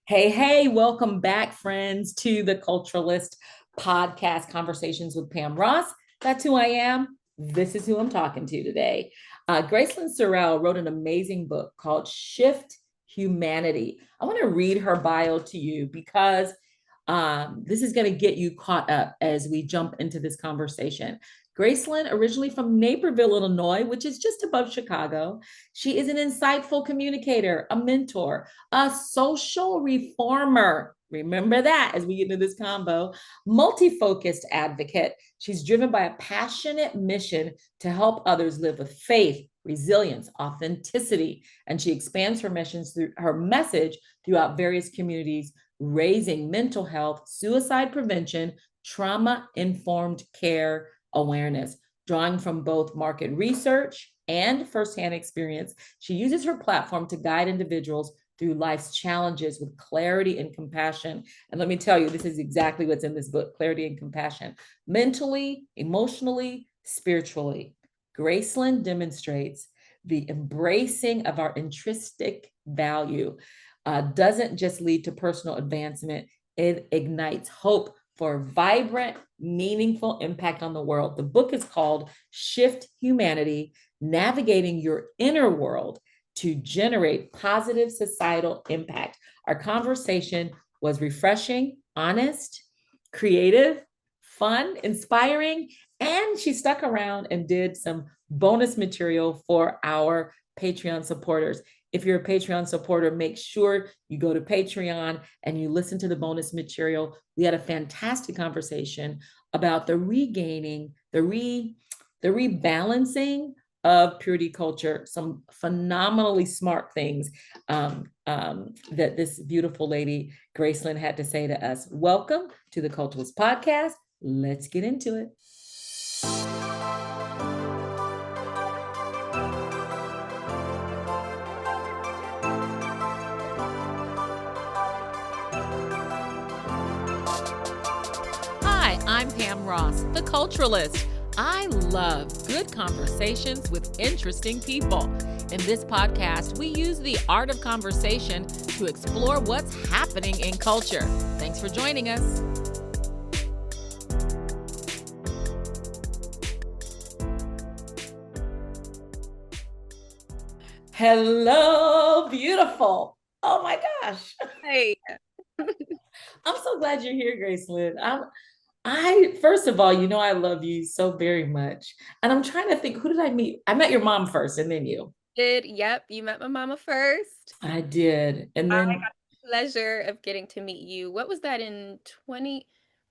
Hey, welcome back, friends, to the Culturalist podcast, Conversations with Pam Ross. That's who I am. This is who I'm talking to today. Gracelyn Sorrell wrote an amazing book called Shift Humanity. I want to read her bio to you because this is going to get you caught up as we jump into this conversation. Gracelyn, originally from Naperville, Illinois, which is just above Chicago, she is an insightful communicator, a mentor, a social reformer. Remember that as we get into this combo, multi-focused advocate. She's driven by a passionate mission to help others live with faith, resilience, authenticity, and she expands her missions through her message throughout various communities, raising mental health, suicide prevention, trauma-informed care awareness, drawing from both market research and firsthand experience. She uses her platform to guide individuals through life's challenges with clarity and compassion. And let me tell you, this is exactly what's in this book, clarity and compassion. Mentally, emotionally, spiritually. Gracelyn demonstrates the embracing of our intrinsic value doesn't just lead to personal advancement, it ignites hope for a vibrant, meaningful impact on the world. The book is called Shift Humanity, Navigating Your Inner World to Generate Positive Societal Impact. Our conversation was refreshing, honest, creative, fun, inspiring, and she stuck around and did some bonus material for our Patreon supporters. If you're a Patreon supporter, make sure you go to Patreon and you listen to the bonus material. We had a fantastic conversation about the regaining, the rebalancing of purity culture, some phenomenally smart things that this beautiful lady, Gracelyn, had to say to us. Welcome to the Culturalist Podcast. Let's get into it. I'm Pam Ross, the Culturalist. I love good conversations with interesting people. In this podcast, we use the art of conversation to explore what's happening in culture. Thanks for joining us. Hello, beautiful. Oh my gosh. Hey. I'm so glad you're here, Gracelyn. First of all, I love you so very much. And I'm trying to think, who did I meet? I met your mom first and then you. Yep, you met my mama first. I did. And I then got the pleasure of getting to meet you. What was that in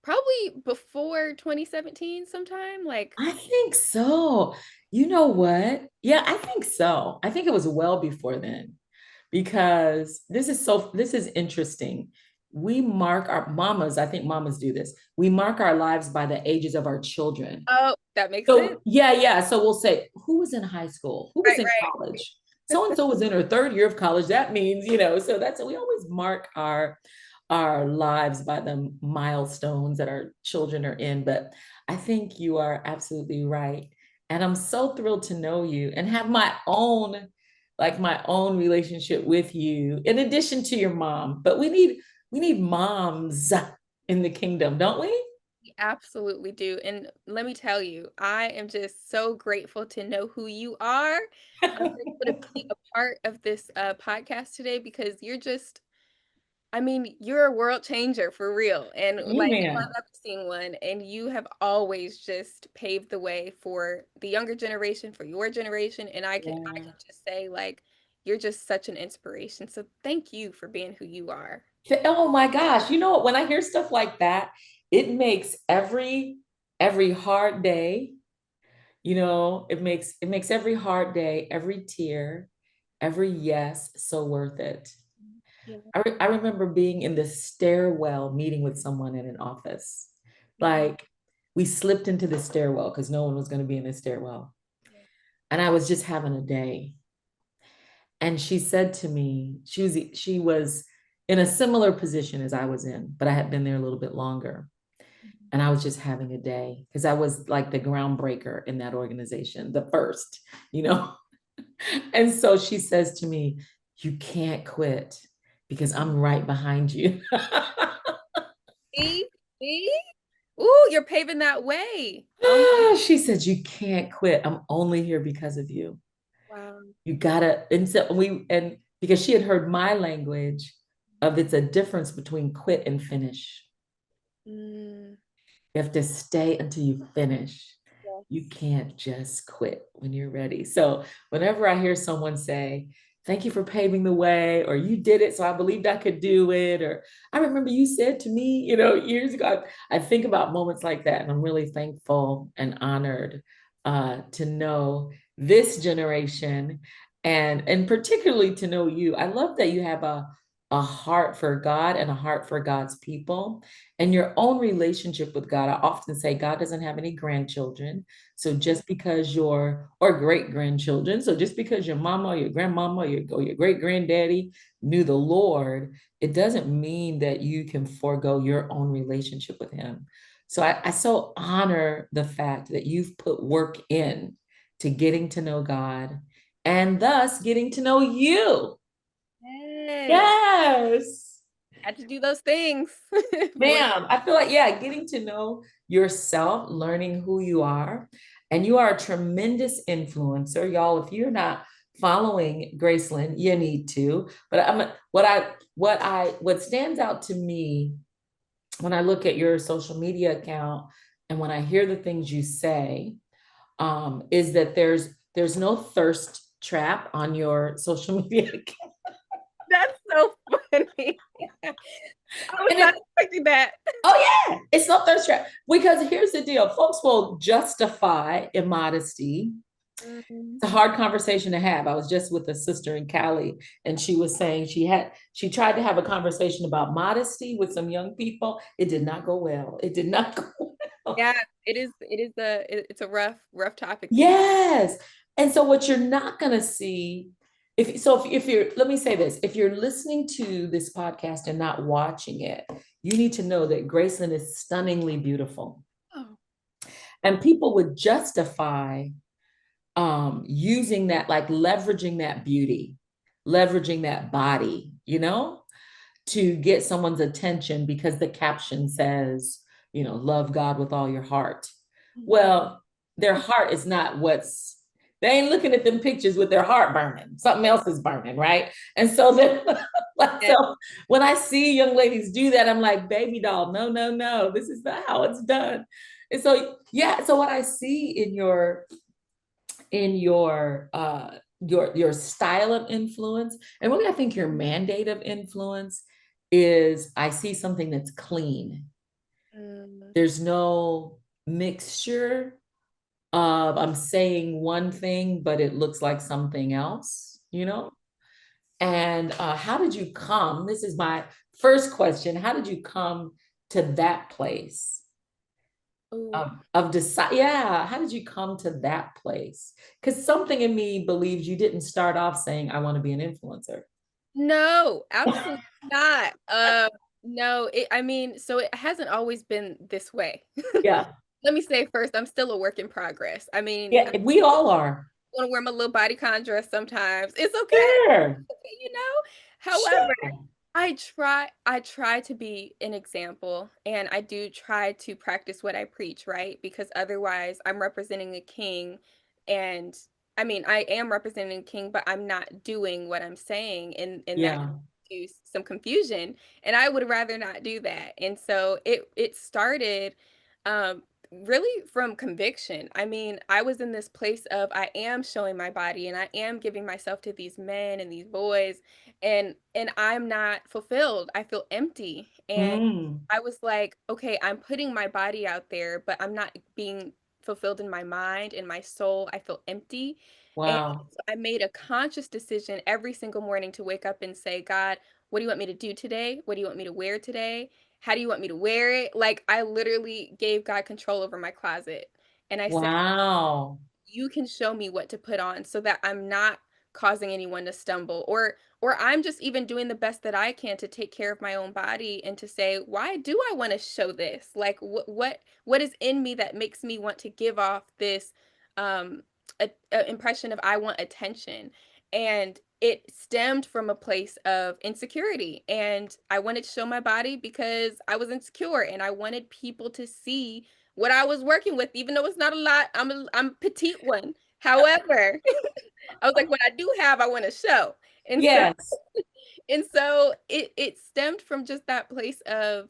probably before 2017 sometime? I think so. You know what? Yeah, I think so. I think it was well before then because this is interesting. We mark our mamas, I think mamas do this. We mark our lives by the ages of our children. Oh, that makes sense. So yeah. So we'll say, who was in high school? Who was Right, in right. college? So and so was in her third year of college. That means, so we always mark our lives by the milestones that our children are in. But I think you are absolutely right. And I'm so thrilled to know you and have my own relationship with you, in addition to your mom. But we need moms in the kingdom, don't we? We absolutely do. And let me tell you, I am just so grateful to know who you are. I'm grateful to be a part of this podcast today because you're a world changer for real. And like, Amen. I've never seen one. And you have always just paved the way for the younger generation, for your generation. And I can Yeah. just say, like, you're just such an inspiration. So thank you for being who you are. Oh my gosh. You know what? When I hear stuff like that, it makes every hard day, it makes every hard day, every tear, every yes so worth it. Yeah. I remember being in the stairwell meeting with someone in an office. Mhm. Like we slipped into the stairwell because no one was going to be in the stairwell. And I was just having a day. And she said to me, she was in a similar position as I was in, but I had been there a little bit longer. And I was just having a day because I was like the groundbreaker in that organization, the first, you know. And so she says to me, you can't quit. because I'm right behind you. See? See? Ooh, you're paving that way. Oh my, She said, you can't quit. I'm only here because of you. wow. You gotta, and because she had heard my language of it's a difference between quit and finish. Mm, You have to stay until you finish. yes. You can't just quit when you're ready. So whenever I hear someone say, thank you for paving the way, or you did it, so I believed I could do it, or I remember you said to me, years ago, I think about moments like that, and I'm really thankful and honored to know this generation and particularly to know you. I love that you have a heart for God and a heart for God's people and your own relationship with God. I often say God doesn't have any grandchildren. So just because or great grandchildren, so just because your mama or your grandmama or your great granddaddy knew the Lord, it doesn't mean that you can forego your own relationship with Him. So I so honor the fact that you've put work in to getting to know God and thus getting to know you. Yes. Yes. Had to do those things. For Ma'am, I feel like, yeah, getting to know yourself, learning who you are, and you are a tremendous influencer. Y'all, if you're not following Gracelyn, you need to. But what stands out to me when I look at your social media account and when I hear the things you say, is that there's no thirst trap on your social media account. That's so funny. I was And not it, expecting that. Oh yeah, it's not thirst trap. Because here's the deal: folks will justify immodesty. Mhm. It's a hard conversation to have. I was just with a sister in Cali, and she was saying she tried to have a conversation about modesty with some young people. It did not go well. It did not go well. Yeah, it's a rough topic to be. Yes. And so what you're not going to see if you're let me say this, if you're listening to this podcast and not watching it, you need to know that Graceland is stunningly beautiful. Oh. And people would justify using that, like leveraging that beauty, leveraging that body, to get someone's attention because the caption says, love God with all your heart. Mhm. Well, their heart is not they ain't looking at them pictures with their heart burning. Something else is burning, right? And so then, Yeah. so when I see young ladies do that, I'm like, baby doll, no, no, no, this is not how it's done. And so, yeah, so what I see in your style of influence, and really I think your mandate of influence is I see something that's clean. Mm. There's no mixture of I'm saying one thing but it looks like something else. And how did you come, this is my first question, how did you come to that place Ooh. of decide, yeah, how did you come to that place? Because something in me believes you didn't start off saying I want to be an influencer. No, absolutely not. No, I mean, so it hasn't always been this way. Yeah, Let me say first, I'm still a work in progress. I mean, yeah, we all are. want to wear my little bodycon dress sometimes. It's okay. Sure, You know? However, sure. I try to be an example and I do try to practice what I preach, right? Because otherwise I'm representing a king and I mean, I am representing a king, but I'm not doing what I'm saying and that Yeah, to some confusion and I would rather not do that. And so it started um really from conviction. I mean, I was in this place of I am showing my body and I am giving myself to these men and these boys and I'm not fulfilled. I feel empty. And mm, I was like, okay, I'm putting my body out there, but I'm not being fulfilled in my mind, in my soul. I feel empty. And wow, so I made a conscious decision every single morning to wake up and say, God, what do you want me to do today? What do you want me to wear today? How do you want me to wear it? Like I literally gave God control over my closet. And I said, wow, you can show me what to put on so that I'm not causing anyone to stumble or I'm just even doing the best that I can to take care of my own body and to say why do I want to show this like what is in me that makes me want to give off this um impression of I want attention and it stemmed from a place of insecurity, and I wanted to show my body because I was insecure and I wanted people to see what I was working with, even though it's not a lot. I'm a petite one. However, I was like, what I do have, I want to show. And so Yes. it stemmed from just that place of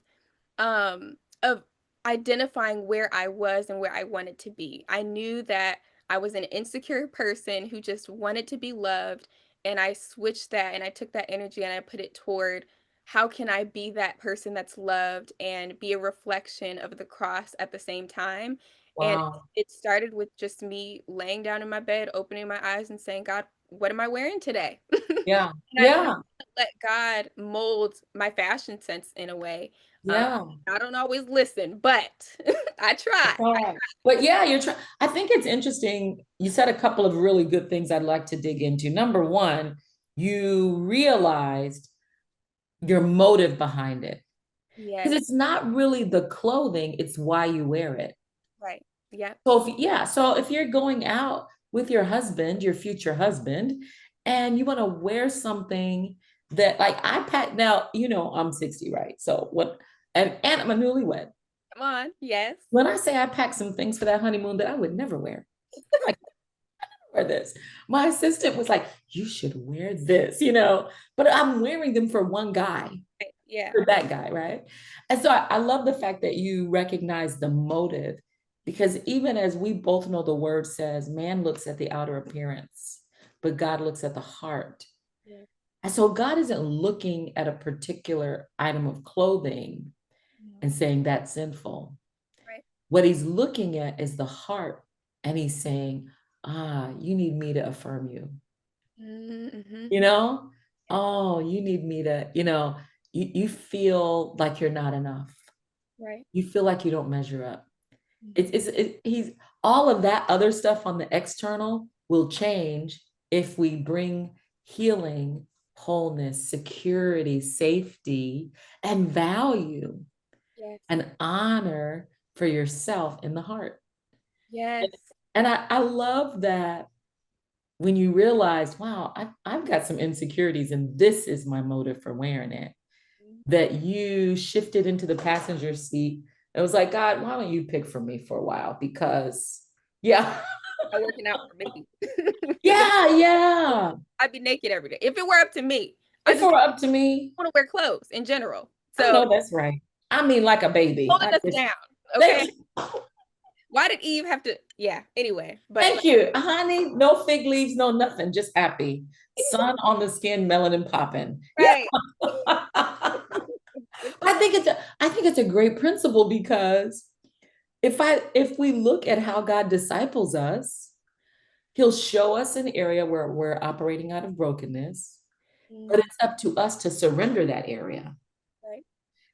identifying where I was and where I wanted to be. I knew that I was an insecure person who just wanted to be loved, and I switched that and I took that energy and I put it toward how can I be that person that's loved and be a reflection of the cross at the same time. And Wow. it started with just me laying down in my bed, opening my eyes and saying, God, what am I wearing today? Yeah. And I Yeah. let God mold my fashion sense in a way. Um, Yeah. I don't always listen, but I try. That's all right. But yeah, you're trying. I think it's interesting. You said a couple of really good things I'd like to dig into. Number one, you realized your motive behind it. Because Yes, it's not really the clothing, it's why you wear it. right. Yep. So if yeah, so if you're going out with your husband, your future husband, and you want to wear something that like I pack now, I'm 60, right? So what and I'm a newlywed. Come on. Yes. When I say I packed some things for that honeymoon that I would never wear, like wear this. My assistant was like, you should wear this, but I'm wearing them for one guy, Right. Yeah. for that guy, right? And so I love the fact that you recognize the motive because even as we both know, the word says, man looks at the outer appearance, but God looks at the heart. Yeah. And so God isn't looking at a particular item of clothing Yeah. and saying that's sinful. Right. What he's looking at is the heart. And he's saying, you need me to affirm you, Mm-hmm. you know? Yeah. Oh, you need me to, you feel like you're not enough. Right. You feel like you don't measure up. Mm-hmm. He's all of that other stuff on the external will change if we bring healing, wholeness, security, safety, and value Yes. and honor for yourself in the heart. Yes. And I love that when you realize, wow, I've got some insecurities and this is my motive for wearing it, that you shifted into the passenger seat. It was like, God, why don't you pick for me for a while? Because, yeah, I'm working out for me. yeah, yeah. I'd be naked every day. If it were up to me, I If it just were up to me, want to wear clothes in general. I So know that's right. I mean, like a baby. holding us down. Okay. Thank you. Why did Eve have to? Yeah. Anyway, but Thank you, honey. No fig leaves, no nothing, just happy. Sun on the skin, melanin popping. Yeah. right. I think it's a great principle because if we look at how God disciples us, he'll show us an area where we're operating out of brokenness, but Mm, it's up to us to surrender that area. right.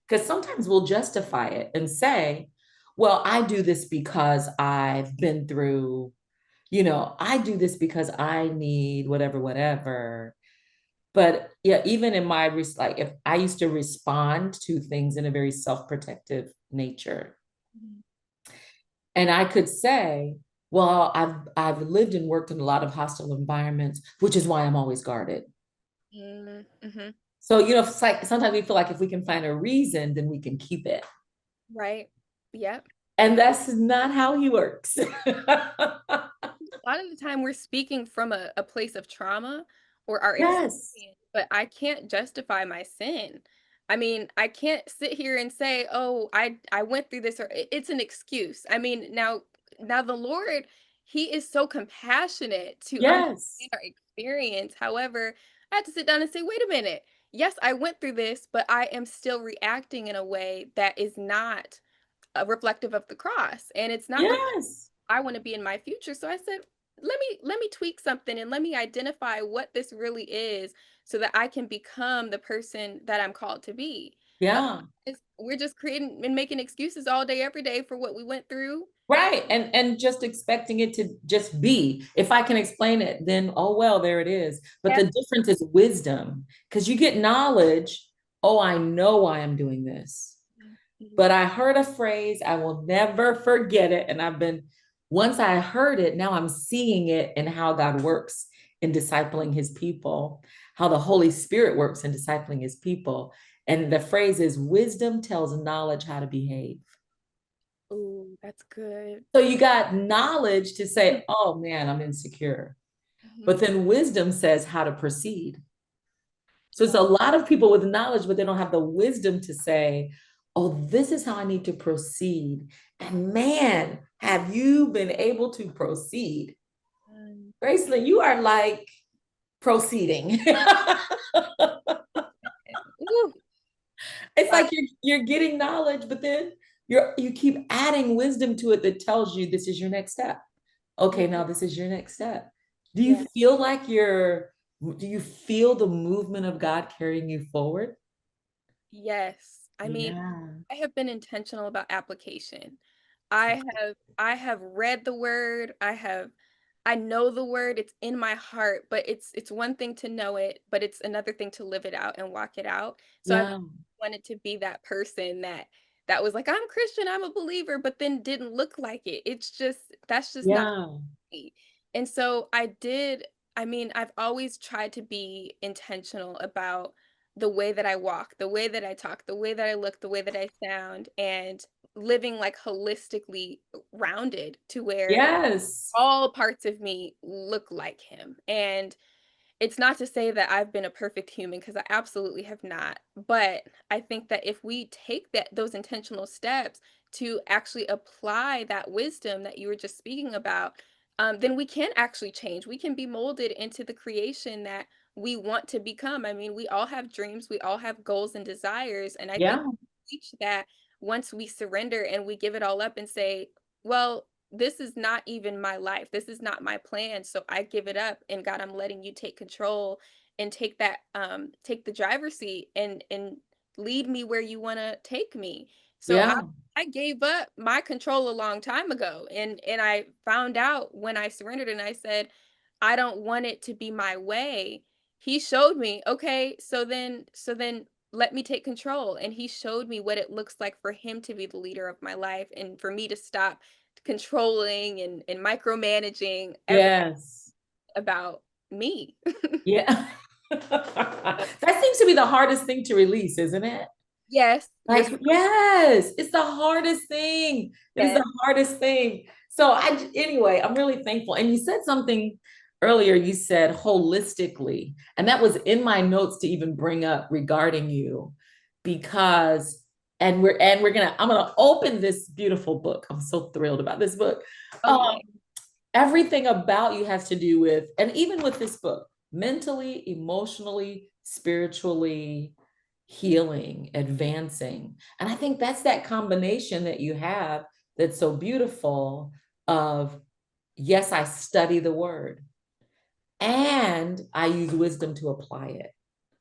Because sometimes we'll justify it and say, well, I do this because I've been through, I do this because I need whatever, whatever. But yeah, even in like if I used to respond to things in a very self-protective nature, Mhm. and I could say, well, I've lived and worked in a lot of hostile environments, which is why I'm always guarded. Mm-hmm. So, it's like sometimes we feel like if we can find a reason, then we can keep it. Right. Yep. And that's not how he works. A lot of the time we're speaking from a place of trauma or our Yes. experience, but I can't justify my sin. I mean, I can't sit here and say, "Oh, I went through this," or it's an excuse. I mean, now the Lord, He is so compassionate to Yes. understand our experience. However, I had to sit down and say, "Wait a minute. Yes, I went through this, but I am still reacting in a way that is not reflective of the cross, and it's not the Yes. I want to be in my future." So I said, let me tweak something and let me identify what this really is so that I can become the person that I'm called to be. Yeah. We're just creating and making excuses all day, every day for what we went through. Right. And just expecting it to just be. If I can explain it, then oh well, there it is. But the Yes. difference is wisdom because you get knowledge. Oh, I know why I'm doing this. Mhm. But I heard a phrase, I will never forget it. And once I heard it, now I'm seeing it and how God works in discipling his people, how the Holy Spirit works in discipling his people. And the phrase is wisdom tells knowledge how to behave. Ooh, that's good. So you got knowledge to say, oh man, I'm insecure. But Mhm. then wisdom says how to proceed. So it's a Wow. lot of people with knowledge, but they don't have the wisdom to say, oh, this is how I need to proceed. And man, have you been able to proceed? Mm. Gracelyn, you are like proceeding. Ooh, It's wow. like you're getting knowledge, but then you keep adding wisdom to it that tells you this is your next step. Okay, Mhm. now this is your next step. Do you Yeah. feel like do you feel the movement of God carrying you forward? Yes. I mean, Yeah. I have been intentional about application. I have read the word. I know the word. It's in my heart, but it's one thing to know it, but it's another thing to live it out and walk it out. So I've Yeah. wanted to be that person that was like, I'm Christian, I'm a believer, but then didn't look like it. It's just that's just not Yeah. me. And so I mean, I've always tried to be intentional about the way that I walk, the way that I talk, the way that I look, the way that I sound, and living like holistically rounded to where Yes. all parts of me look like him. And it's not to say that I've been a perfect human because I absolutely have not. But I think that if we take those intentional steps to actually apply that wisdom that you were just speaking about, then we can actually change. We can be molded into the creation that we want to become. I mean, we all have dreams, we all have goals and desires. And I think Yeah. each that once we surrender and we give it all up and say, well, this is not even my life. This is not my plan. So I give it up. And God, I'm letting you take control and take the driver's seat and lead me where you want to take me. So Yeah. I gave up my control a long time ago. And I found out when I surrendered and I said, I don't want it to be my way. He showed me, okay, so then let me take control. And he showed me what it looks like for him to be the leader of my life and for me to stop controlling and micromanaging everything Yes. about me. Yeah. That seems to be the hardest thing to release, isn't it? Yes, Like, yes, it's the hardest thing. It is the yes. hardest thing. So anyway, I'm really thankful. And you said something earlier, you said holistically, and that was in my notes to even bring up regarding you because I'm gonna open this beautiful book. I'm so thrilled about this book. Oh Um, yeah. Everything about you has to do with, and even with this book, mentally, emotionally, spiritually, healing, advancing. And I think that's that combination that you have that's so beautiful of, yes, I study the word and I use wisdom to apply it,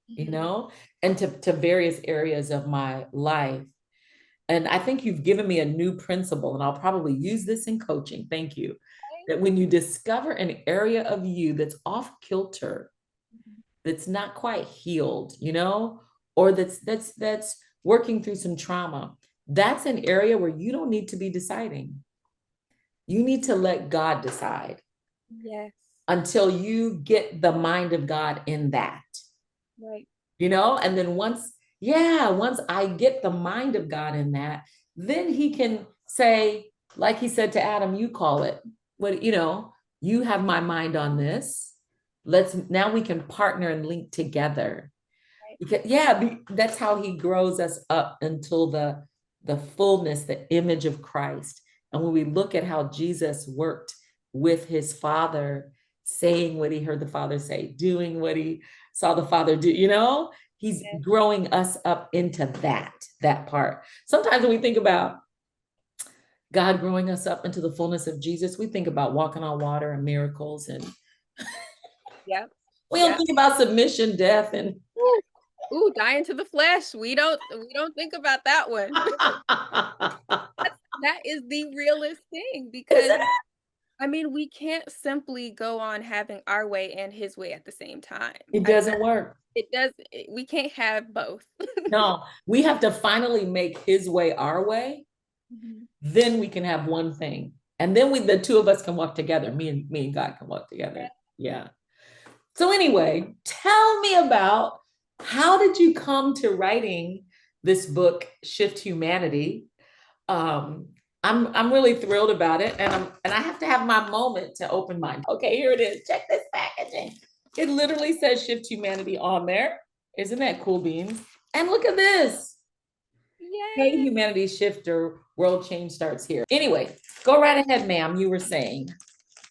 Mhm. and to various areas of my life. And I think you've given me a new principle, and I'll probably use this in coaching. Thank you. That when you discover an area of you that's off kilter, Mhm. that's not quite healed, or that's working through some trauma, that's an area where you don't need to be deciding. You need to let God decide Yes. until you get the mind of God in that. Right. And then once I get the mind of God in that, then he can say, like he said to Adam, you call it what, you have my mind on this. Now we can partner and link together. Right. Because, yeah, that's how he grows us up until the fullness, the image of Christ. And when we look at how Jesus worked with his Father, saying what he heard the Father say, doing what he saw the Father do, he's Yes. growing us up into that part. Sometimes when we think about God growing us up into the fullness of Jesus, we think about walking on water and miracles, and Yep. we don't Yep. think about submission, death, and Ooh. Ooh, dying to the flesh. We don't think about that one. That is the realest thing because isn't it? I mean, we can't simply go on having our way and his way at the same time. It I mean, doesn't work. we can't have both. No, we have to finally make his way our way. Mhm. Then we can have one thing. And then the two of us can walk together. Me and God can walk together. Yeah. So anyway, tell me about how did you come to writing this book, Shift Humanity? Um, I'm really thrilled about it, and I have to have my moment to open mine. Okay, here it is. Check this packaging. It literally says Shift Humanity on there. Isn't that cool beans? And look at this. Hey, Yay! humanity shifter, world change starts here. Anyway, go right ahead, ma'am. You were saying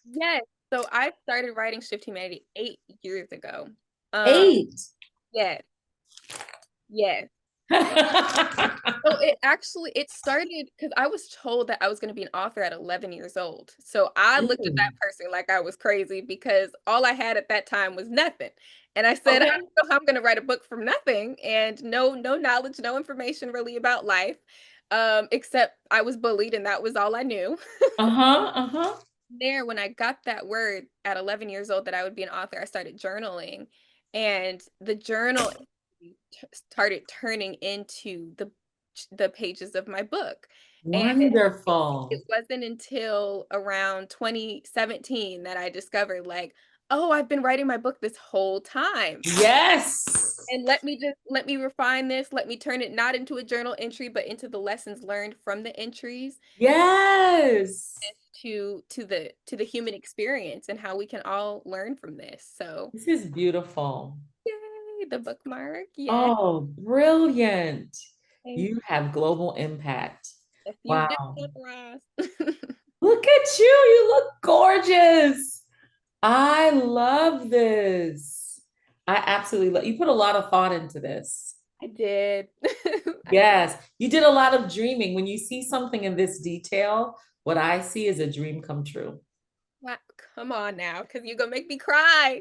Yes. So I started writing Shift Humanity 8 years ago. Um, 8. yes, yes. So it started because I was told that I was going to be an author at 11 years old. So I looked at that Ooh, person like I was crazy because all I had at that time was nothing. And I said, I okay. don't know how I'm going to write a book from nothing and no knowledge, no information really about life. Except I was bullied and that was all I knew. Uh-huh, uh-huh. There, when I got that word at 11 years old that I would be an author, I started journaling, and the journal started turning into the pages of my book. And it Wonderful. wasn't until around 2017 that I discovered, like, oh, I've been writing my book this whole time. Yes. And let me refine this, let me turn it not into a journal entry, but into the lessons learned from the entries Yes. to the human experience and how we can all learn from this. So, This is beautiful. yay, the bookmark. Yeah. Oh, brilliant. Thank You have global impact. Yes, you do, Wow. Ross. Look at you. You look gorgeous. I love this. I absolutely love you put a lot of thought into this. I did. I did. Yes, you did a lot of dreaming. When you see something in this detail, what I see is a dream come true. Wow, come on now, because you're gonna make me cry.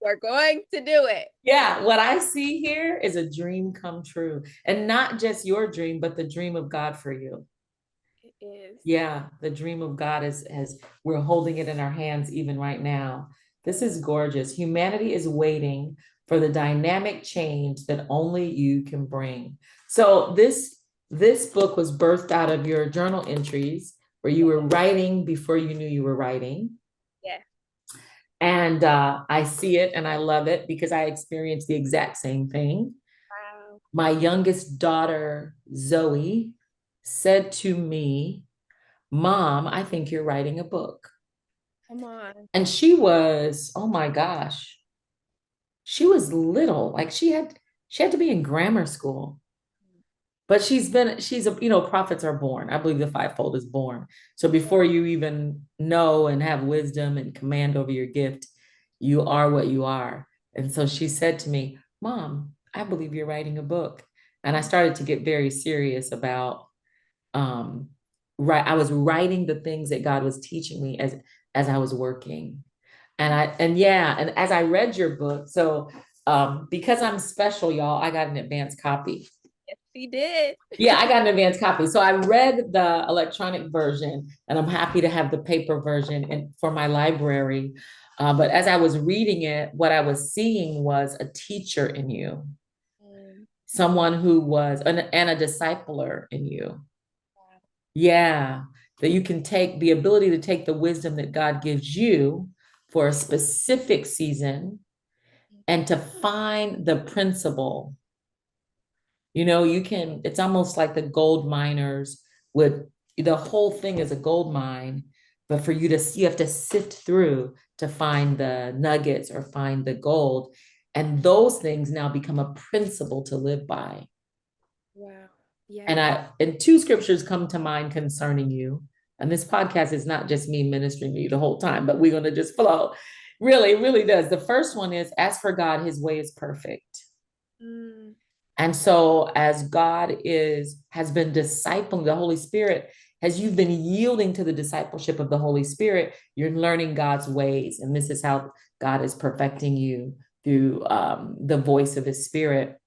We're going to do it. Yeah, what I see here is a dream come true. And not just your dream, but the dream of God for you. It is. Yeah, the dream of God is as we're holding it in our hands even right now. This is gorgeous. Humanity is waiting for the dynamic change that only you can bring. So this book was birthed out of your journal entries where you were writing before you knew you were writing. Yeah. And I see it and I love it because I experienced the exact same thing. Wow. My youngest daughter, Zoe, said to me, Mom, I think you're writing a book. Come on. And she was, oh my gosh, she was little. Like she had to be in grammar school. But prophets are born. I believe the fivefold is born. So before you even know and have wisdom and command over your gift, you are what you are. And so she said to me, Mom, I believe you're writing a book. And I started to get very serious about um right. I was writing the things that God was teaching me as I was working. And as I read your book, so because I'm special, y'all, I got an advanced copy. Yes, she did. Yeah, I got an advanced copy. So I read the electronic version, and I'm happy to have the paper version for my library. But as I was reading it, what I was seeing was a teacher in you, Mm, someone who was and a discipler in you. wow. Yeah, that you can take the ability to take the wisdom that God gives you for a specific season and to find the principle. It's almost like the gold miners would, the whole thing is a gold mine, but you have to sift through to find the nuggets or find the gold. And those things now become a principle to live by. Wow. And Yes. and two scriptures come to mind concerning you. And this podcast is not just me ministering to you the whole time, but we're going to just flow. Really, it really does. The first one is, as for God, his way is perfect. Mm, And so as has been discipling the Holy Spirit, as you've been yielding to the discipleship of the Holy Spirit, you're learning God's ways. And this is how God is perfecting you through the voice of his spirit.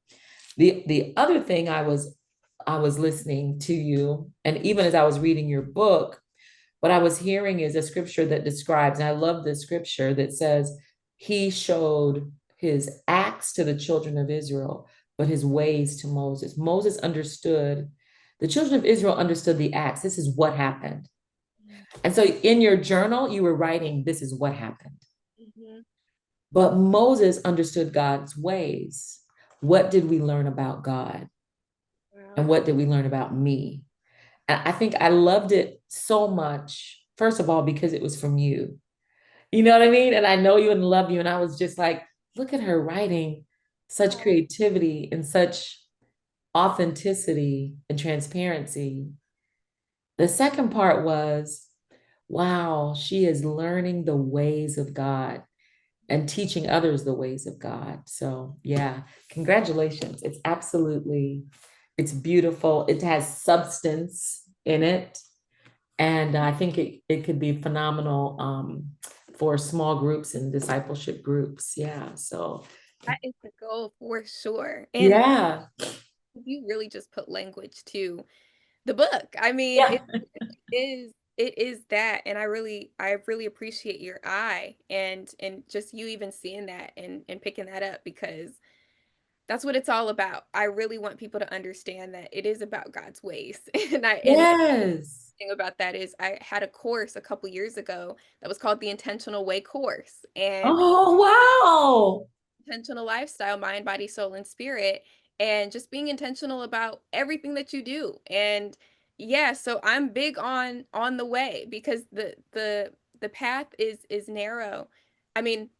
The other thing I was listening to you, and even as I was reading your book, what I was hearing is a scripture that describes, and I love this scripture that says, he showed his acts to the children of Israel, but his ways to Moses. Moses understood, the children of Israel understood the acts. This is what happened. mm, And so in your journal, you were writing, this is what happened. mhm. But Moses understood God's ways. What did we learn about God? And Wow. what did we learn about me? And I think I loved it so much, first of all, because it was from you. You know what I mean? And I know you and love you. And I was just like, look at her writing such Oh, creativity and such authenticity and transparency. The second part was, wow, she is learning the ways of God and teaching others the ways of God. So, yeah, congratulations. It's beautiful. It has substance in it. And I think it could be phenomenal for small groups and discipleship groups. Yeah. So, that is the goal for sure. And yeah. you really just put language to the book. I mean, Yeah. it is that, and I really appreciate your eye and just you even seeing that and picking that up because that's what it's all about. I really want people to understand that it is about God's ways. And Yes. thing about that is I had a course a couple years ago that was called the Intentional Way course. And Oh, wow. intentional lifestyle, mind, body, soul, and spirit, and just being intentional about everything that you do. And yeah, so I'm big on the way because the path is narrow. I mean,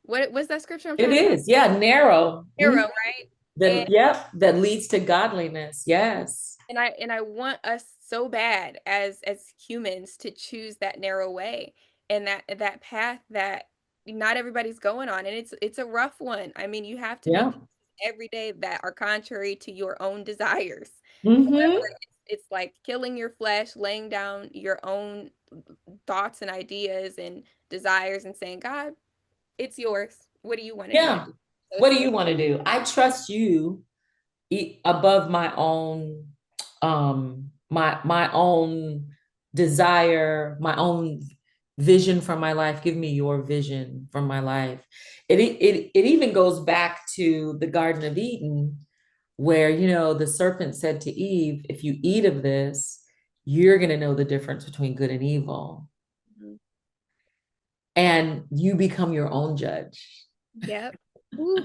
what was that scripture I'm It trying to is. Yeah. Narrow. narrow, right? And That, yep. That leads to godliness. Yes. and I want us so bad as humans to choose that narrow way and that path that not everybody's going on, and it's a rough one. I mean, you have to make Yeah. choices every day that are contrary to your own desires. Mm-hmm. It's like killing your flesh, laying down your own thoughts and ideas and desires and saying, God, it's yours. What do you want to do now? Yeah. So What it's do really you want to do? I trust you above my own my own desire, my own vision for my life. Give me your vision for my life. It even goes back to the Garden of Eden, where the serpent said to Eve, if you eat of this, you're going to know the difference between good and evil, Mhm. and you become your own judge. Yep. Ooh.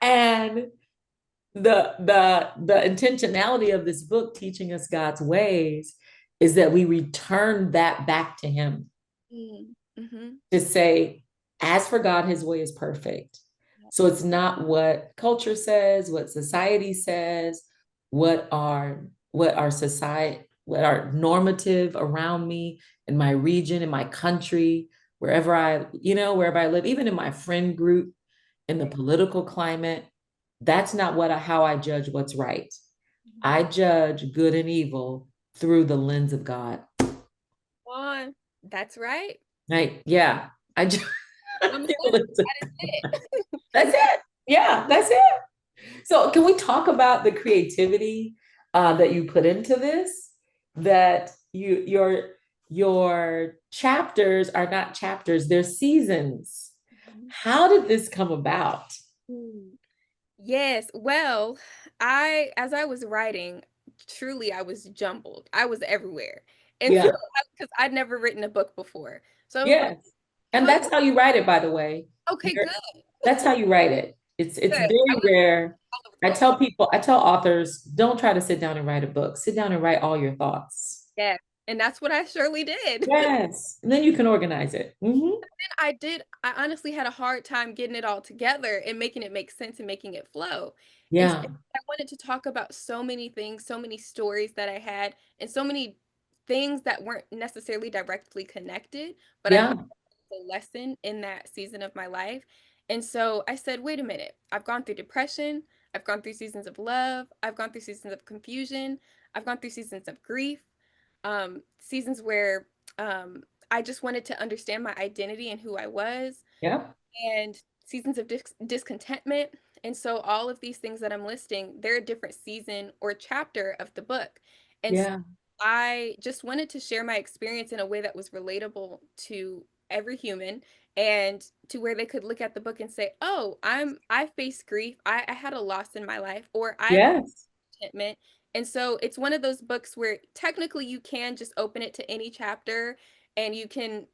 And the intentionality of this book teaching us God's ways is that we return that back to him, Mm-hmm. to say, as for God, his way is perfect. So it's not what culture says, what society says, what our society, what are normative around me, in my region, in my country, wherever I live, even in my friend group, in the political climate. That's not how I judge what's right. I judge good and evil through the lens of God. On. That's right. Right? Yeah. I just Mama through said the lens of- that is it. that's it. Yeah, that's it. So can we talk about the creativity that you put into this? That your chapters are not chapters, they're seasons. How did this come about? Mhm. Yes. Well, as I was writing, truly I was jumbled. I was everywhere. And so, Yeah. because I'd never written a book before. So I was like, Yes. And what? that's how you write it, by the way. Okay, You're, good. that's how you write it. It's Good. I very was rare. all over the place. I tell authors, don't try to sit down and write a book. Sit down and write all your thoughts. Yeah. And that's what I surely did. Yes. And then you can organize it. I honestly had a hard time getting it all together and making it make sense and making it flow. And Yeah. I wanted to talk about so many things, so many stories that I had, and so many things that weren't necessarily directly connected, but I Yeah. felt like a lesson in that season of my life. And so I said, wait a minute, I've gone through depression, I've gone through seasons of love, I've gone through seasons of confusion, I've gone through seasons of grief, seasons where I just wanted to understand my identity and who I was, Yeah. and seasons of discontentment. And so, all of these things that I'm listing, they're a different season or chapter of the book. And so Yeah. I just wanted to share my experience in a way that was relatable to every human and to where they could look at the book and say, oh, I faced grief. I had a loss in my life, or I've Yes. contentment. And so it's one of those books where technically you can just open it to any chapter and you can,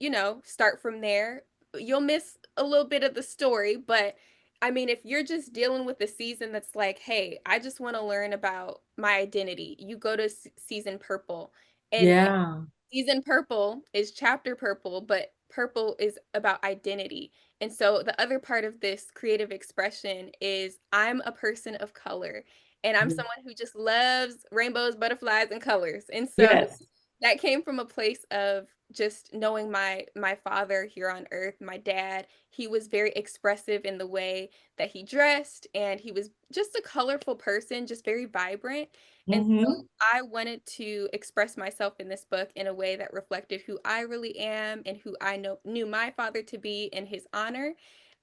start from there. You'll miss a little bit of the story, but I mean, if you're just dealing with a season that's like, hey, I just want to learn about my identity, you go to season purple. And Yeah. season purple is chapter purple, but purple is about identity. And so the other part of this creative expression is I'm a person of color, and I'm Yeah. someone who just loves rainbows, butterflies, and colors. And so Yes. that came from a place of just knowing my father here on earth. My dad, he was very expressive in the way that he dressed, and he was just a colorful person, just very vibrant. And so Mm-hmm. I wanted to express myself in this book in a way that reflected who I really am and who I knew my father to be in his honor.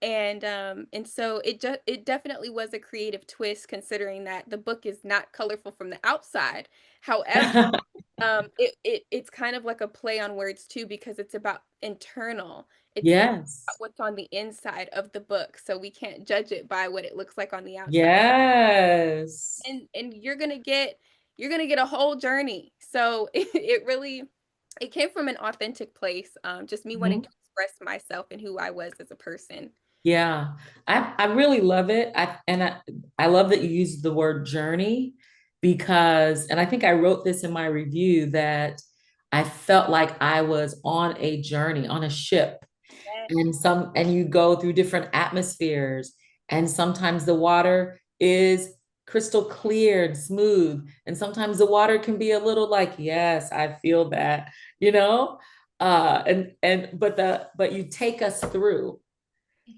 And so it definitely was a creative twist, considering that the book is not colorful from the outside. However, it's kind of like a play on words too, because it's about internal. It's about Yes. what's on the inside of the book, so we can't judge it by what it looks like on the outside. Yes. And you're gonna get a whole journey. So it really it came from an authentic place, just me wanting Mhm. to express myself and who I was as a person. Yeah. I really love it. I love that you use the word journey because, and I think I wrote this in my review that I felt like I was on a journey, on a ship, Yes, and you go through different atmospheres, and sometimes the water is crystal clear and smooth, and sometimes the water can be a little like, yes, I feel that, you know. And but you take us through,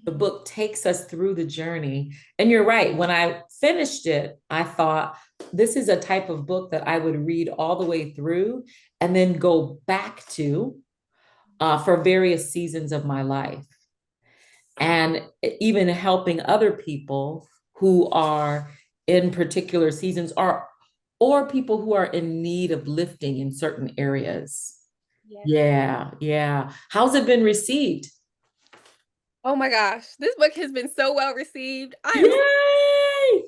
the mhm, book takes us through the journey. And you're right, when I finished it, I thought this is a type of book that I would read all the way through and then go back to for various seasons of my life, and even helping other people who are in particular seasons, or people who are in need of lifting in certain areas. yes. Yeah, yeah. How's it been received? Oh my gosh, this book has been so well received. I am Yay!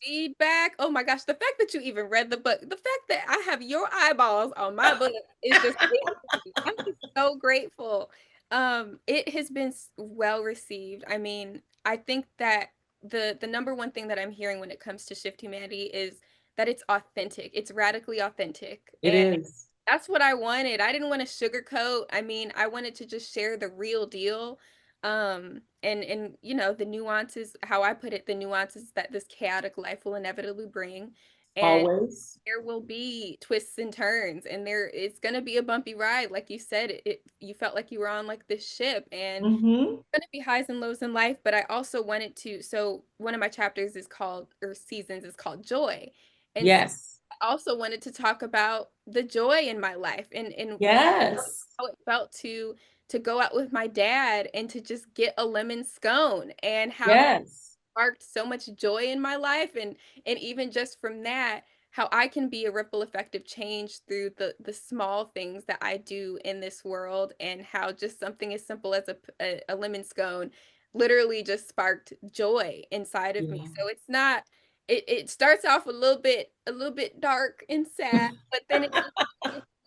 feedback. Oh my gosh, the fact that you even read the book, the fact that I have your eyeballs on my book is just crazy. I'm just so grateful. It has been well received. I mean, I think that the number one thing that I'm hearing when it comes to Shift Humanity is that it's authentic. It's radically authentic. It And is. that's what I wanted. I didn't want to sugarcoat. I mean, I wanted to just share the real deal. And the nuances, how I put it, the nuances that this chaotic life will inevitably bring. And Always. there will be twists and turns, and it's gonna be a bumpy ride. Like you said, you felt like you were on like this ship, and Mm-hmm. gonna be highs and lows in life. But I also wanted to, so one of my chapters is called, or seasons is called joy. And so Yes. I also wanted to talk about the joy in my life, and Yes. how it felt to go out with my dad and to just get a lemon scone, and how that Yes. sparked so much joy in my life. And even just from that, how I can be a ripple effect of change through the small things that I do in this world, and how just something as simple as a lemon scone literally just sparked joy inside of me. Yeah. So it's not, it starts off a little bit dark and sad, but then it gets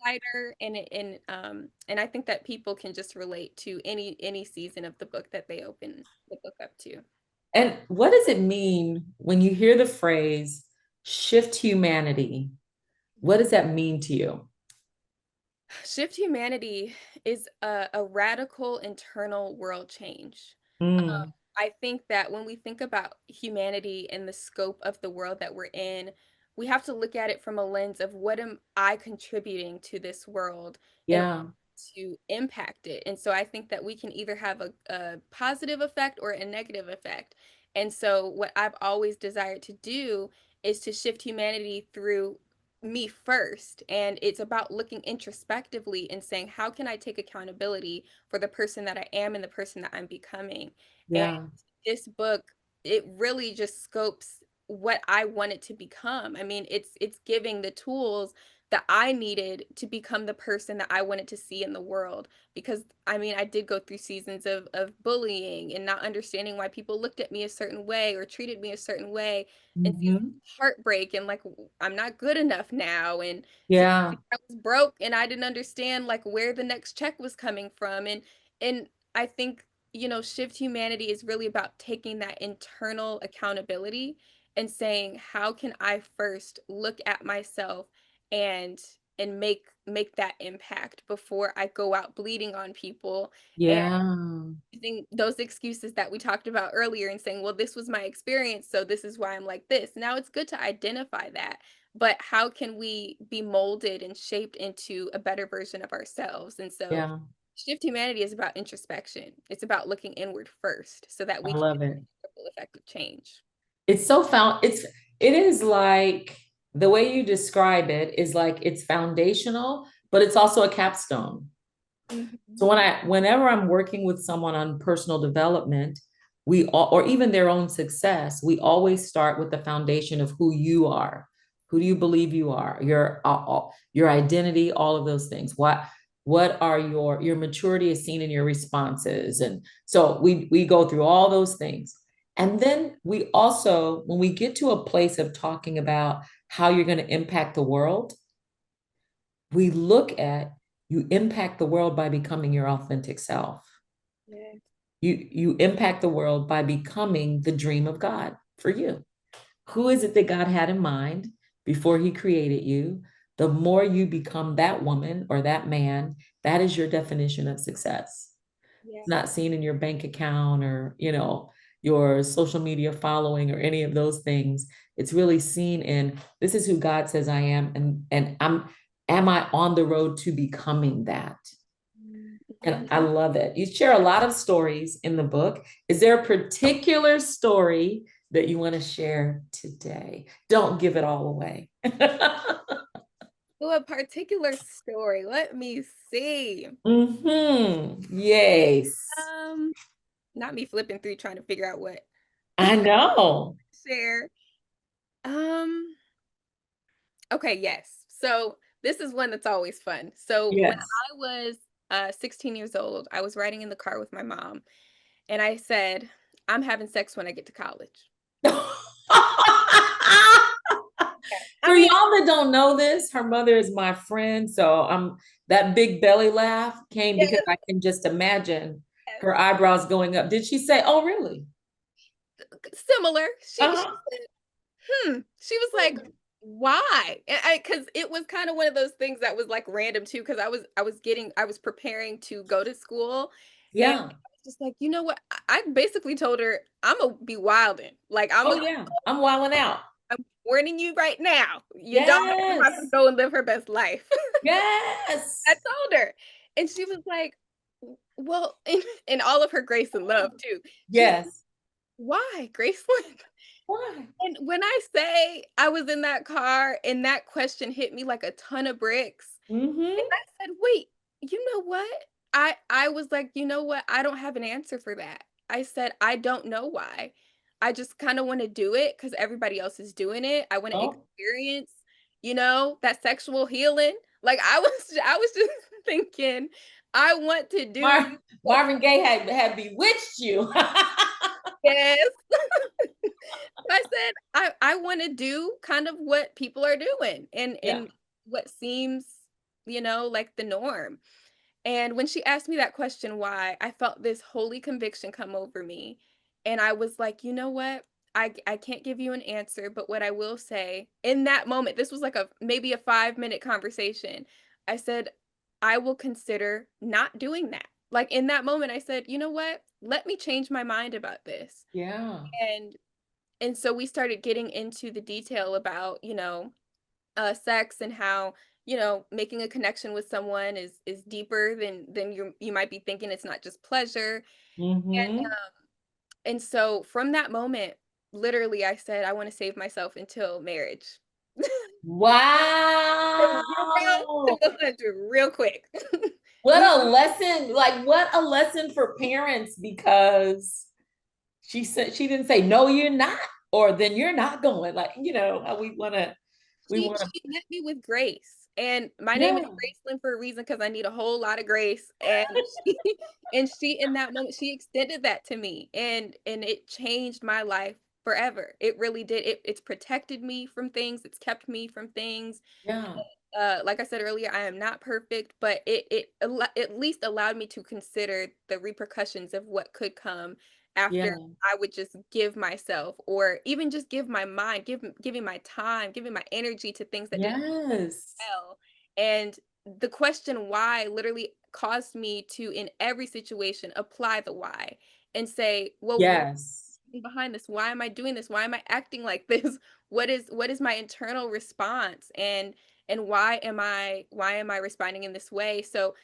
lighter, and I think that people can just relate to any season of the book that they open the book up to. And what does it mean when you hear the phrase shift humanity? What does that mean to you? Shift Humanity is a radical internal world change. Mm, I think that when we think about humanity and the scope of the world that we're in, we have to look at it from a lens of what am I contributing to this world and yeah. to impact it. And so I think that we can either have a positive effect or a negative effect. And so what I've always desired to do is to shift humanity through me first. And it's about looking introspectively and saying, how can I take accountability for the person that I am and the person that I'm becoming? And Yeah. this book, it really just scopes what I want it to become. I mean, it's giving the tools that I needed to become the person that I wanted to see in the world. Because I mean, I did go through seasons of bullying and not understanding why people looked at me a certain way or treated me a certain way, and seasons Mm-hmm. of heartbreak and like I'm not good enough now, and seasons Yeah. I was broke and I didn't understand like where the next check was coming from. And I think, Shift Humanity is really about taking that internal accountability and saying, how can I first look at myself and make that impact before I go out bleeding on people and Yeah. using those excuses that we talked about earlier and saying, well, this was my experience, so this is why I'm like this. Now it's good to identify that, but how can we be molded and shaped into a better version of ourselves? And so Yeah. Shift Humanity is about introspection. It's about looking inward first so that I we can love it. ripple effect of change. It's so found it is like the way you describe it is like it's foundational, but it's also a capstone. So Mhm. whenever I'm working with someone on personal development, or even their own success, we always start with the foundation of who you are. Who do you believe you are? Your identity, all of those things. What are your maturity is seen in your responses. And so we go through all those things. And then we also, when we get to a place of talking about how you're going to impact the world, we look at you impact the world by becoming your authentic self. Yeah. You impact the world by becoming the dream of God for you. Who is it that God had in mind before he created you? The more you become that woman or that man, that is your definition of success. Yeah. It's not seen in your bank account or, your social media following or any of those things. It's really seen in this is who God says I am, and am I on the road to becoming that? And I Mhm. love it. You share a lot of stories in the book. Is there a particular story that you want to share today? Don't give it all away. So a particular story. Let me see. Yes. Um, Not me flipping through trying to figure out what I know. share. Um, okay, yes. So this is one that's always fun. So when Yes. I was 16 years old, I was riding in the car with my mom, and I said, I'm having sex when I get to college. I For mean, y'all that don't know this, her mother is my friend. So that big belly laugh came because yes, I can just imagine yes, her eyebrows going up. Did she say, "Oh, really?" similar. She Uh-huh. She was like, why? And because it was kind of one of those things that was like random too, because I was preparing to go to school, and Yeah. I was just like, you know what? I basically told her I'm gonna be wilding. Like Oh, yeah. I'm wilding out. I'm warning you right now. Your daughter is about to Yes. go and live her best life. I Yes. told her, and she was like, well, in all of her grace and love too. She was, Yes. why, Graceland? Why? And when I say I was in that car and that question hit me like a ton of bricks, and Mm-hmm. I said, "Wait, you know what?" I was like, "You know what? I don't have an answer for that." I said, "I don't know why. I just kind of want to do it because everybody else is doing it. I want to Oh, experience, that sexual healing." Like I was just thinking, I want to do what Marvin Gaye had bewitched you. yes. I said, I want to do kind of what people are doing Yeah. and what seems, like the norm. And when she asked me that question, why, I felt this holy conviction come over me. And I was like, you know what? I can't give you an answer, but what I will say in that moment, this was like maybe a 5-minute conversation. I said, I will consider not doing that. Like in that moment, I said, you know what? Let me change my mind about this. Yeah. And and so we started getting into the detail about, sex and how, making a connection with someone is deeper than you might be thinking. It's not just pleasure. Mm-hmm. And so from that moment, literally I said I want to save myself until marriage. Wow. 0 to 100 real quick. What a lesson. Like, what a lesson for parents because she didn't say, no, you're not, or then you're not going. Like, how we She want to, she met me with grace. And my name is Yeah. Gracelyn for a reason because I need a whole lot of grace. And she, and she in that moment she extended that to me, and it changed my life forever. It really did. It's protected me from things. It's kept me from things. Yeah. Like I said earlier, I am not perfect, but at least allowed me to consider the repercussions of what could come after Yeah. I would just give myself, or even just give my mind, giving my time, giving my energy to things that didn't Yes. well. And the question why literally caused me to, in every situation, apply the why and say, well, Yes. behind this? Why am I doing this? Why am I acting like this? What is my internal response? And why am I responding in this way? So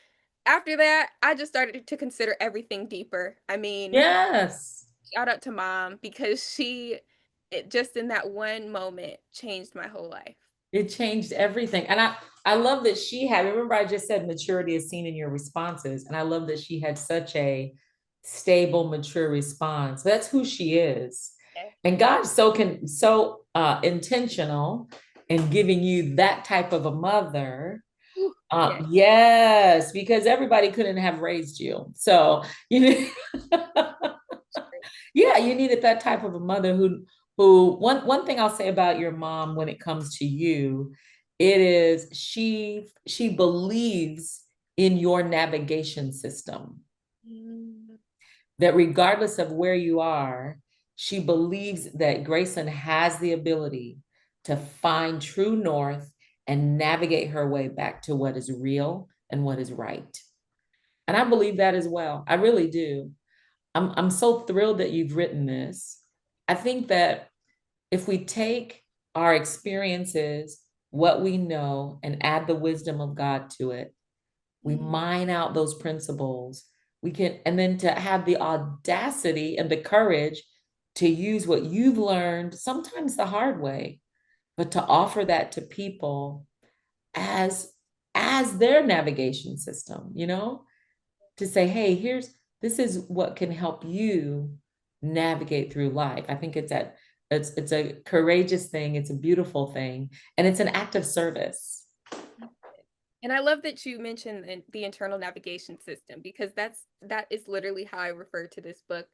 after that, I just started to consider everything deeper. I mean, Yes. shout out to mom because it just in that one moment changed my whole life. It changed everything. And I love that she had, remember I just said maturity is seen in your responses. And I love that she had such a stable, mature response. That's who she is. Yeah. And God's so intentional in giving you that type of a mother. Whew, yeah. Yes, because everybody couldn't have raised you. So you know, yeah, you needed that type of a mother who one thing I'll say about your mom when it comes to you, it is she believes in your navigation system. Mm, That regardless of where you are, she believes that Grayson has the ability to find true north and navigate her way back to what is real and what is right. And I believe that as well. I really do. I'm so thrilled that you've written this. I think that if we take our experiences, what we know, and add the wisdom of God to it, we mm, mine out those principles. We can, and then to have the audacity and the courage to use what you've learned, sometimes the hard way, but to offer that to people as their navigation system, to say, hey, this is what can help you navigate through life. I think it's a courageous thing, it's a beautiful thing, and it's an act of service. And I love that you mentioned the internal navigation system because that is literally how I refer to this book.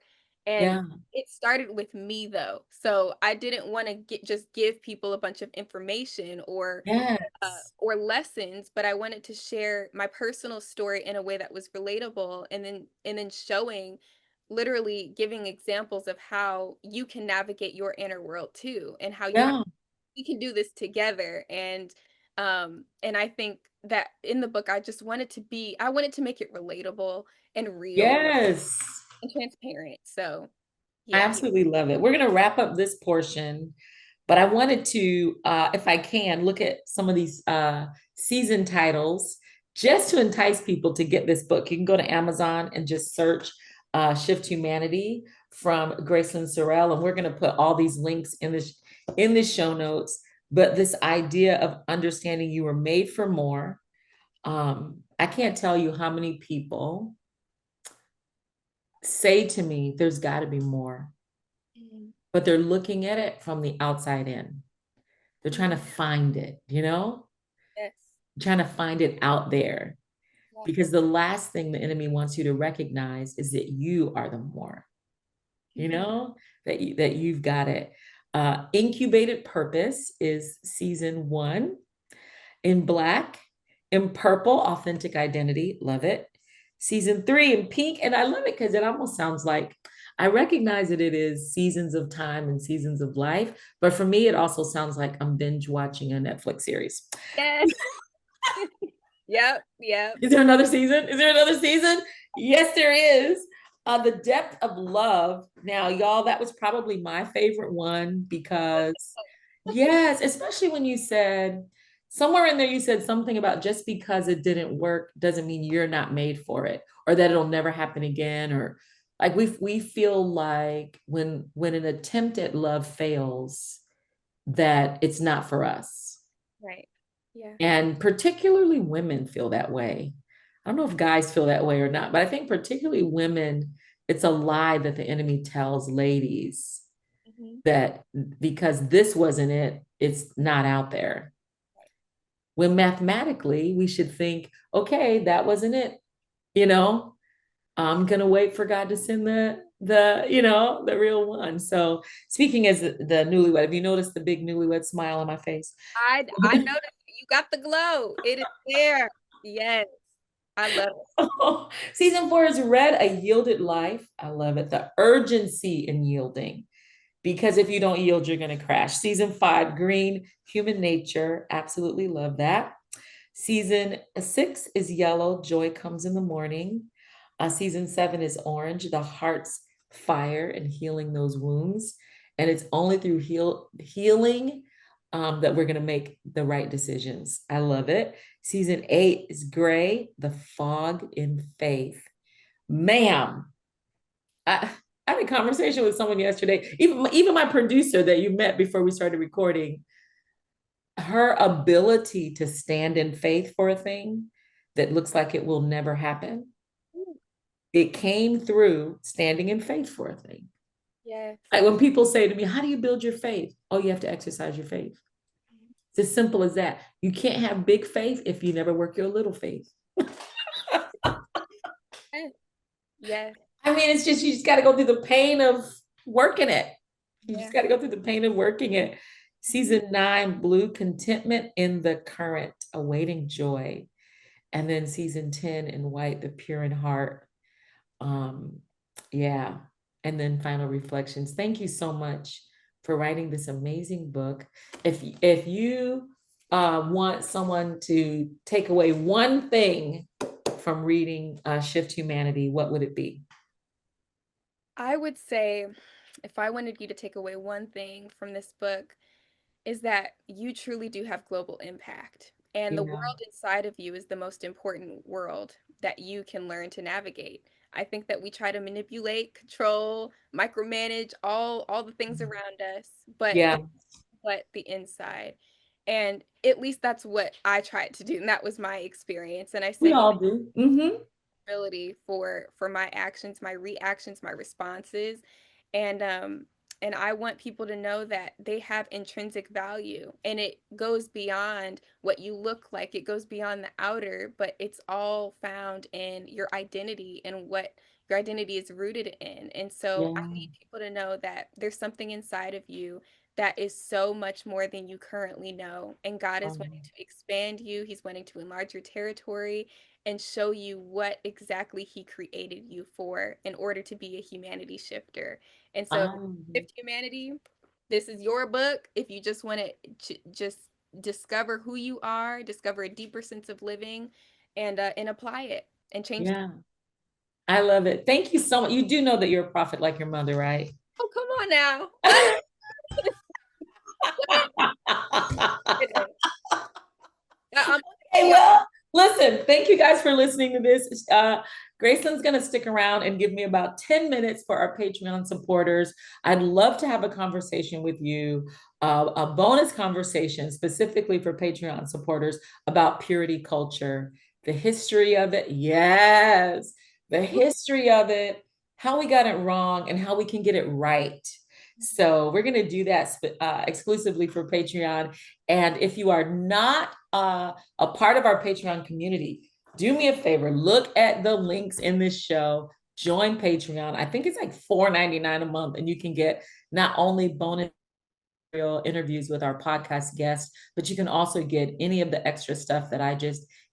And Yeah. it started with me though. So I didn't want to just give people a bunch of information Yes. or lessons, but I wanted to share my personal story in a way that was relatable, and then showing, literally giving examples of how you can navigate your inner world too, and how Yeah. we can do this together. And I think that in the book I wanted to make it relatable and real Yes. and transparent. So I yeah. absolutely love it. We're going to wrap up this portion, but I wanted to, if I can, look at some of these season titles just to entice people to get this book. You can go to Amazon and just search Shift Humanity from Gracelyn Sorrell, and we're going to put all these links in the show notes. But this idea of understanding you were made for more. I can't tell you how many people say to me, there's got to be more, Mm, but they're looking at it from the outside in. They're trying to mm, find it, yes. trying to find it out there. Yeah. Because the last thing the enemy wants you to recognize is that you are the more, Mhm. that you've got it. Incubated Purpose is season 1. In Black, in Purple, Authentic Identity, love it. Season 3 in Pink, and I love it because it almost sounds like I recognize that it is seasons of time and seasons of life, but for me, it also sounds like I'm binge watching a Netflix series. Yes. Yep. Yep. Is there another season? Is there another season? Yes, there is. The Depth of Love. Now, y'all, that was probably my favorite one because, yes, especially when you said somewhere in there, you said something about just because it didn't work doesn't mean you're not made for it or that it'll never happen again. Or like we feel like when an attempt at love fails, that it's not for us. Right. Yeah. And particularly women feel that way. I don't know if guys feel that way or not, but I think particularly women, it's a lie that the enemy tells ladies Mhm. that because this wasn't it, it's not out there. when mathematically we should think, okay, that wasn't it. You know, I'm gonna wait for God to send the real one. So speaking as the newlywed, have you noticed the big newlywed smile on my face? I noticed you got the glow. It is there. Yes. I love it. Season 4 is red, a yielded life. I love it. The urgency in yielding, because if you don't yield, you're going to crash. Season 5, green, human nature. Absolutely love that. Season 6 is yellow, joy comes in the morning. Season 7 is orange, the heart's fire and healing those wounds. And it's only through healing that we're going to make the right decisions. I love it. Season 8 is gray, the fog in faith. Ma'am, I, I had a conversation with someone yesterday, even my producer that you met before we started recording, her ability to stand in faith for a thing that looks like it will never happen, it came through standing in faith for a thing. Yes. Like when people say to me, how do you build your faith? Oh, you have to exercise your faith. It's as simple as that. You can't have big faith if you never work your little faith. Yes. I mean, it's just, you just got to go through the pain of working it. You just Yeah. got to go through the pain of working it. Season 9, blue, contentment in the current, awaiting joy. And then season 10 in white, the pure in heart. Um, yeah. And then final reflections. Thank you so much for writing this amazing book. If you want someone to take away one thing from reading Shift Humanity, what would it be? I would say if I wanted you to take away one thing from this book, is that you truly do have global impact. And the Yeah. world inside of you is the most important world that you can learn to navigate. I think that we try to manipulate, control, micromanage all the things around us, but Yeah, the inside. And at least that's what I tried to do. And that was my experience. And I we say all do. Mm-hmm. ability for my actions, my reactions, my responses. And and I want people to know that they have intrinsic value and it goes beyond what you look like. It goes beyond the outer, but it's all found in your identity and what your identity is rooted in. And so I Yeah. need people to know that there's something inside of you that is so much more than you currently know. And God is wanting Um, to expand you. He's wanting to enlarge your territory and show you what exactly he created you for in order to be a humanity shifter. And so, um, Shift Humanity, this is your book. If you just want to just discover who you are, discover a deeper sense of living, and apply it and change. yeah, I love it. Thank you so much. You do know that you're a prophet like your mother, right? Oh, come on now. What? What? I'm Hey, y'all. well, listen, thank you guys for listening to this. Gracelyn's going to stick around and give me about 10 minutes for our Patreon supporters. I'd love to have a conversation with you, a bonus conversation specifically for Patreon supporters about purity culture, the history of it. Yes, the history of it, how we got it wrong, and how we can get it right. So we're going to do that exclusively for Patreon. And if you are not a part of our Patreon community, do me a favor, look at the links in this show, join Patreon. I think it's like $4.99 a month, and you can get not only bonus interviews with our podcast guests, but you can also get any of the extra stuff that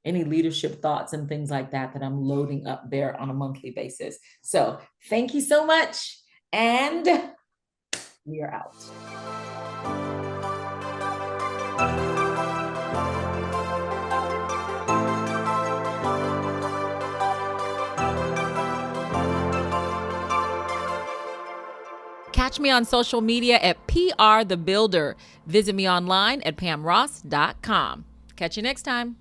any leadership thoughts and things like that I'm loading up there on a monthly basis. So thank you so much. And we are out. Catch me on social media at PR The Builder. Visit me online at pamross.com. Catch you next time.